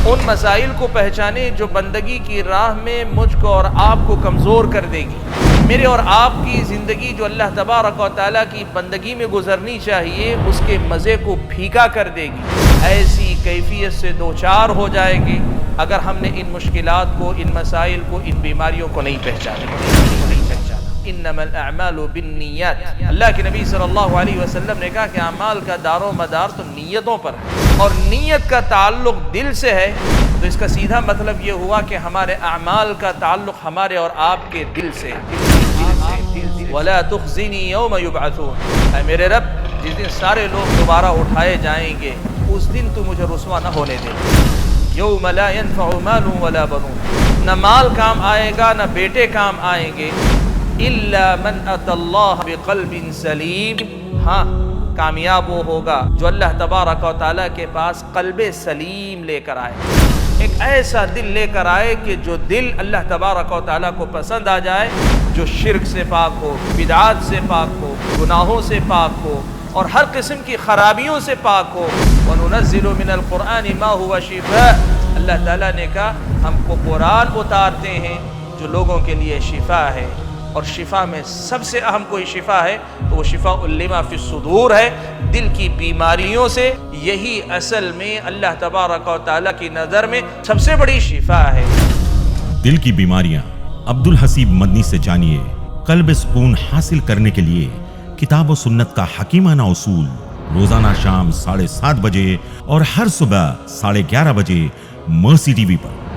ان مسائل کو پہچانے جو بندگی کی راہ میں مجھ کو اور آپ کو کمزور کر دے گی۔ میرے اور آپ کی زندگی جو اللہ تبارک و تعالیٰ کی بندگی میں گزرنی چاہیے، اس کے مزے کو پھیکا کر دے گی، ایسی کیفیت سے دوچار ہو جائے گی اگر ہم نے ان مشکلات کو، ان مسائل کو، ان بیماریوں کو نہیں پہچانا۔ انما الاعمال بالنیات، اللہ کے نبی صلی اللہ علیہ وسلم نے کہا کہ اعمال کا دار و مدار تو نیتوں پر ہے، اور نیت کا تعلق دل سے ہے، تو اس کا سیدھا مطلب یہ ہوا کہ ہمارے اعمال کا تعلق ہمارے اور آپ کے دل سے۔ وَلَا تُخْزِنِي يَوْمَ يُبْعَثُونَ، اے میرے رب جس دن سارے لوگ دوبارہ اٹھائے جائیں گے، اس دن تو مجھے رسوا نہ ہونے دے۔ یوم لا ينفع مال ولا بنون، نہ مال کام آئے گا نہ بیٹے کام آئیں گے، الا من اتى اللہ بقلب سلیم، ہاں کامیاب وہ ہوگا جو اللہ تبارک و تعالیٰ کے پاس قلب سلیم لے کر آئے، ایک ایسا دل لے کر آئے کہ جو دل اللہ تبارک و تعالیٰ کو پسند آ جائے، جو شرک سے پاک ہو، بدعات سے پاک ہو، گناہوں سے پاک ہو، اور ہر قسم کی خرابیوں سے پاک ہو۔ وَنُنَزِّلُ مِنَ الْقُرْآنِ مَا هُوَ شِفَاءٌ، اللہ تعالیٰ نے کہا ہم کو قرآن اتارتے ہیں جو لوگوں کے لیے شفا ہے، اور شفا میں سب سے اہم کوئی شفا ہے تو وہ شفاء لما فی الصدور ہے، دل کی بیماریوں سے۔ یہی اصل میں اللہ تبارک و تعالیٰ کی نظر میں سب سے بڑی شفا ہے۔ دل کی بیماریاں عبدالحسیب مدنی سے جانیے۔ قلب سکون حاصل کرنے کے لیے کتاب و سنت کا حکیمانہ اصول، روزانہ شام 7:30 بجے اور ہر صبح 11:30 بجے مرسی ٹی وی پر۔